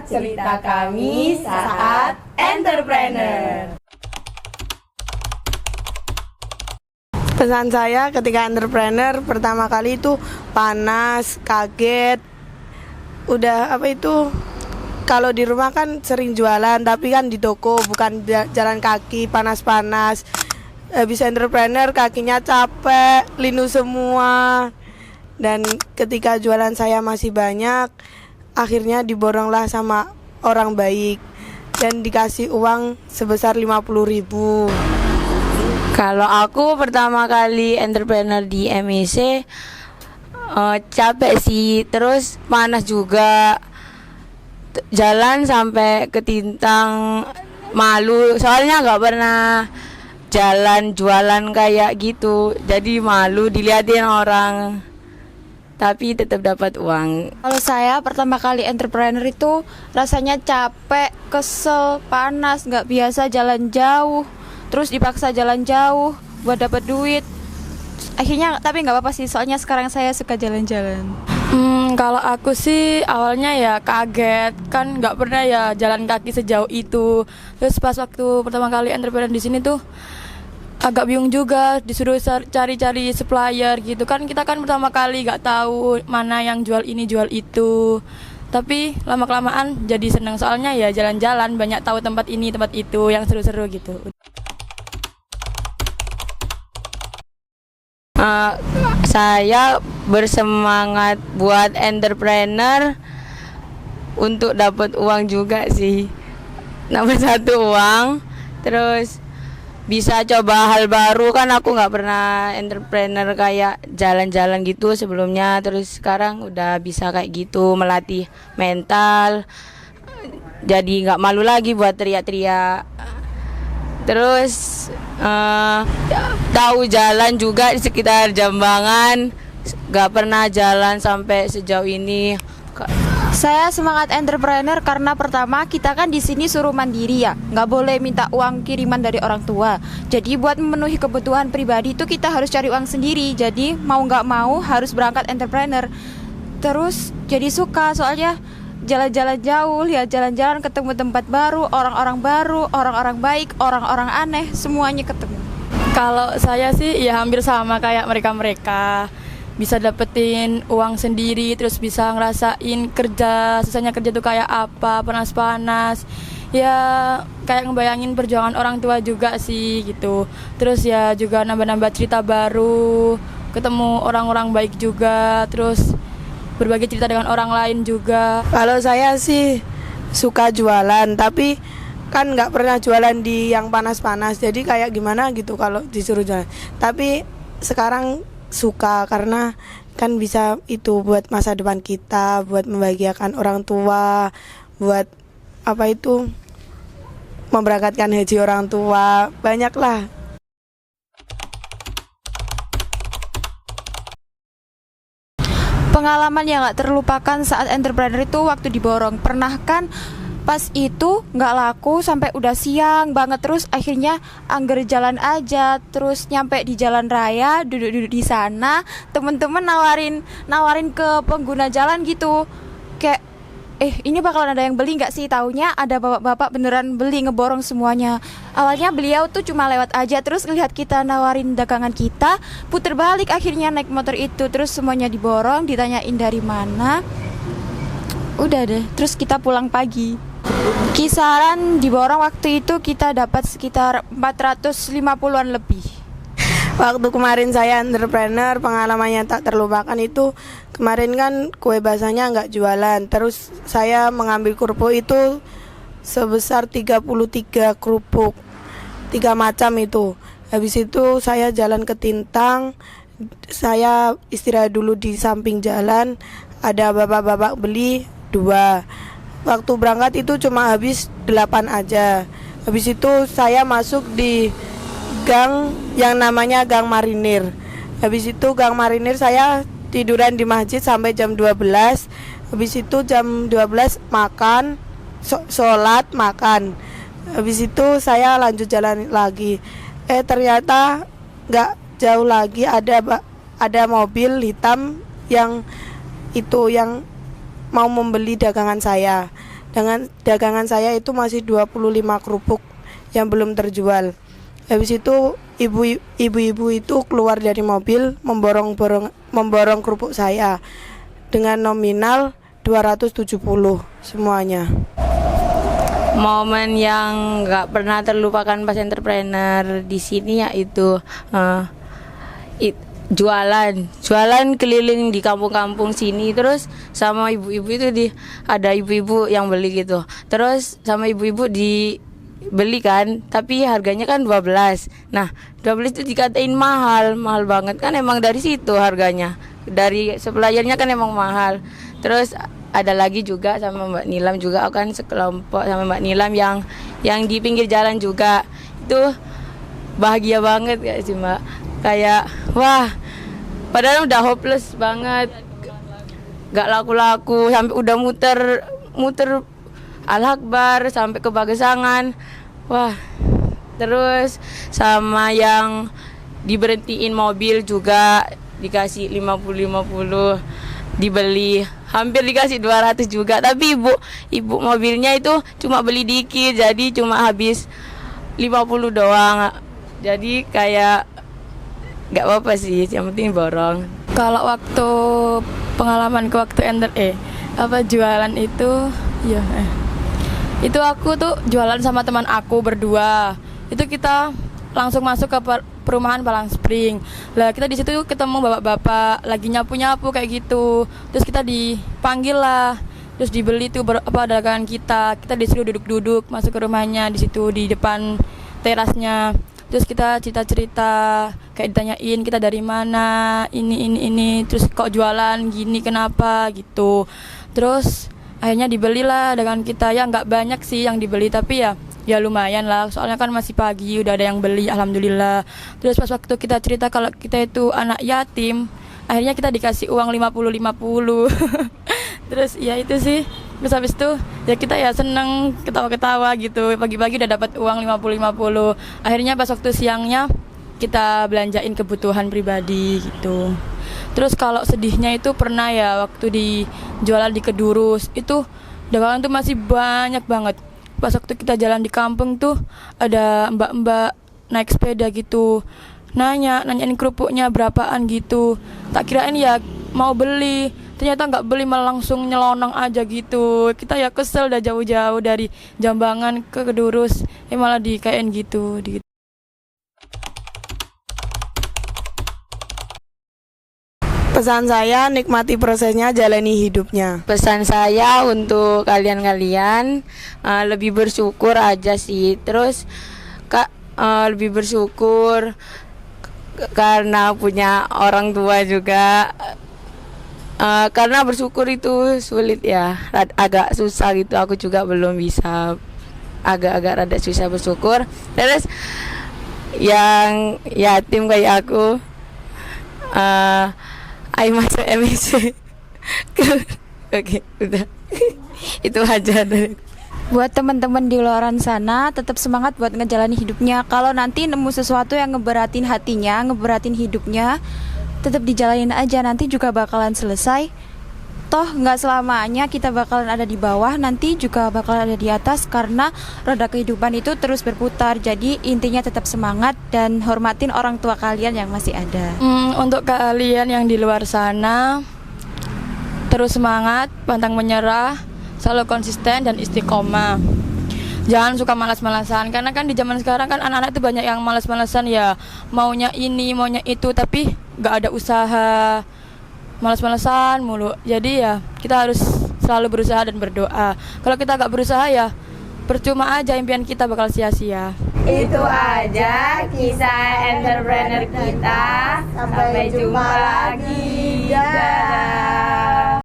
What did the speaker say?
cerita kami saat entrepreneur. Pesan saya ketika entrepreneur pertama kali itu panas, kaget. Udah kalau di rumah kan sering jualan, tapi kan di toko bukan jalan kaki panas-panas. Habis entrepreneur kakinya capek, linu semua. Dan ketika jualan saya masih banyak, akhirnya diboronglah sama orang baik dan dikasih uang sebesar 50.000. Kalau aku pertama kali entrepreneur di MEC, capek sih, terus panas juga, jalan sampai ke Tintang, malu soalnya nggak pernah jalan jualan kayak gitu, jadi malu dilihatin orang, tapi tetap dapat uang. Kalau saya pertama kali entrepreneur itu rasanya capek, kesel, panas, nggak biasa jalan jauh, terus dipaksa jalan jauh buat dapat duit. Akhirnya tapi nggak apa-apa sih, soalnya sekarang saya suka jalan-jalan. Kalau aku sih awalnya ya kaget, kan nggak pernah ya jalan kaki sejauh itu. Terus pas waktu pertama kali entrepreneur di sini tuh agak bingung juga, disuruh cari-cari supplier gitu kan. Kita kan pertama kali nggak tahu mana yang jual ini jual itu. Tapi lama-kelamaan jadi seneng, soalnya ya jalan-jalan, banyak tahu tempat ini tempat itu yang seru-seru gitu. Saya bersemangat buat entrepreneur untuk dapat uang juga sih. Nomor satu uang, terus bisa coba hal baru, kan aku nggak pernah entrepreneur kayak jalan-jalan gitu sebelumnya. Terus sekarang udah bisa kayak gitu, melatih mental, jadi nggak malu lagi buat teriak-teriak. Terus tahu jalan juga di sekitar Jambangan, nggak pernah jalan sampai sejauh ini. Saya semangat entrepreneur karena pertama kita kan di sini suruh mandiri ya, nggak boleh minta uang kiriman dari orang tua. Jadi buat memenuhi kebutuhan pribadi itu kita harus cari uang sendiri. Jadi mau nggak mau harus berangkat entrepreneur. Terus jadi suka soalnya jalan-jalan jauh, lihat jalan-jalan, ketemu tempat baru, orang-orang baik, orang-orang aneh, semuanya ketemu. Kalau saya sih ya hampir sama kayak mereka-mereka, bisa dapetin uang sendiri, terus bisa ngerasain kerja, susahnya kerja tuh kayak apa, panas-panas. Ya kayak ngebayangin perjuangan orang tua juga sih gitu. Terus ya juga nambah-nambah cerita baru, ketemu orang-orang baik juga, terus berbagi cerita dengan orang lain juga. Kalau saya sih suka jualan, tapi kan nggak pernah jualan di yang panas-panas, jadi kayak gimana gitu kalau disuruh jualan. Tapi sekarang suka karena kan bisa itu buat masa depan kita, buat membahagiakan orang tua, buat memberangkatkan haji orang tua, banyak lah. Pengalaman yang gak terlupakan saat entrepreneur itu waktu diborong. Pernah kan pas itu gak laku sampai udah siang banget, terus akhirnya angger jalan aja, terus nyampe di jalan raya, duduk-duduk di sana, temen-temen nawarin ke pengguna jalan gitu, kayak ini bakalan ada yang beli nggak sih? Taunya ada bapak-bapak beneran beli, ngeborong semuanya. Awalnya beliau tuh cuma lewat aja, terus ngelihat kita nawarin dagangan kita, puter balik akhirnya naik motor itu, terus semuanya diborong, ditanyain dari mana. Udah deh, terus kita pulang pagi. Kisaran diborong waktu itu kita dapat sekitar 450-an lebih. Waktu kemarin saya entrepreneur, pengalaman yang tak terlupakan itu kemarin kan kue basahnya nggak jualan. Terus saya mengambil kerupuk itu sebesar 33 kerupuk, 3 macam itu. Habis itu saya jalan ke Tintang, saya istirahat dulu di samping jalan, ada bapak-bapak beli 2. Waktu berangkat itu cuma habis 8 aja. Habis itu saya masuk di gang yang namanya Gang Marinir. Habis itu Gang Marinir saya tiduran di masjid sampai jam 12. Habis itu jam 12 makan, sholat, makan. Habis itu saya lanjut jalan lagi. Ternyata nggak jauh lagi ada mobil hitam yang mau membeli dagangan saya. Dengan dagangan saya itu masih 25 kerupuk yang belum terjual. Habis itu ibu-ibu itu keluar dari mobil memborong kerupuk saya dengan nominal 270 semuanya. Momen yang nggak pernah terlupakan pas entrepreneur di sini yaitu jualan keliling di kampung-kampung sini, terus sama ibu-ibu itu ada ibu-ibu yang beli gitu, terus sama ibu-ibu dibeli kan, tapi harganya kan 12. Nah 12 itu dikatain mahal banget kan, emang dari situ harganya, dari suppliernya kan emang mahal. Terus ada lagi juga sama Mbak Nilam juga, kan sekelompok sama Mbak Nilam yang di pinggir jalan juga. Itu bahagia banget gak sih Mbak? Kayak wah, padahal udah hopeless banget, gak laku-laku, sampai udah muter Al-Akbar sampai ke Pagesangan. Wah, terus sama yang diberhentiin mobil juga dikasih 50-50, dibeli hampir dikasih 200 juga, tapi ibu mobilnya itu cuma beli dikit, jadi cuma habis 50 doang. Jadi kayak gak apa-apa sih, yang penting borong. Kalau waktu pengalaman ke waktu jualan itu itu aku tuh jualan sama teman aku berdua. Itu kita langsung masuk ke perumahan Palang Spring. Lah kita di situ ketemu bapak-bapak lagi nyapu-nyapu kayak gitu. Terus kita dipanggil lah. Terus dibeli tuh dagangan kita. Kita disuruh duduk-duduk masuk ke rumahnya di situ di depan terasnya. Terus kita cerita-cerita, kayak ditanyain kita dari mana, ini, terus kok jualan gini kenapa gitu. Terus akhirnya dibelilah dengan kita, ya nggak banyak sih yang dibeli, tapi ya lumayan lah, soalnya kan masih pagi udah ada yang beli, alhamdulillah. Terus pas waktu kita cerita kalau kita itu anak yatim, akhirnya kita dikasih uang 50-50. Terus ya itu sih. Terus habis itu ya kita ya seneng, ketawa-ketawa gitu. Pagi-pagi udah dapat uang 50-50. Akhirnya pas waktu siangnya kita belanjain kebutuhan pribadi gitu. Terus kalau sedihnya itu pernah ya waktu di jualan di Kedurus, itu dagangan tuh masih banyak banget. Pas waktu kita jalan di kampung tuh ada mbak-mbak naik sepeda gitu, nanyain kerupuknya berapaan gitu. Tak kirain ya mau beli, ternyata nggak beli, malah langsung nyelonong aja gitu. Kita ya kesel, udah jauh-jauh dari Jambangan ke Kedurus, malah dikain gitu. Pesan saya, nikmati prosesnya, jalani hidupnya. Pesan saya untuk kalian-kalian lebih bersyukur aja sih. Terus lebih bersyukur karena punya orang tua juga. Karena bersyukur itu sulit ya, agak susah gitu. Aku juga belum bisa, agak-agak rada susah bersyukur. Terus yang yatim kayak aku, ayo masuk MSC. Oke, udah. Itu aja dari. Buat teman-teman di luar sana, tetap semangat buat ngejalani hidupnya. Kalau nanti nemu sesuatu yang ngeberatin hatinya, ngeberatin hidupnya, tetap dijalanin aja, nanti juga bakalan selesai. Toh nggak selamanya kita bakalan ada di bawah, nanti juga bakalan ada di atas, karena roda kehidupan itu terus berputar. Jadi intinya tetap semangat dan hormatin orang tua kalian yang masih ada. Untuk kalian yang di luar sana, terus semangat, pantang menyerah, selalu konsisten dan istiqomah. Jangan suka malas-malasan, karena kan di zaman sekarang kan anak-anak itu banyak yang malas-malasan ya, maunya ini, maunya itu, tapi nggak ada usaha, malas-malasan mulu. Jadi ya kita harus selalu berusaha dan berdoa. Kalau kita nggak berusaha ya percuma aja, impian kita bakal sia-sia. Itu aja kisah entrepreneur kita. Sampai jumpa lagi. Dadah.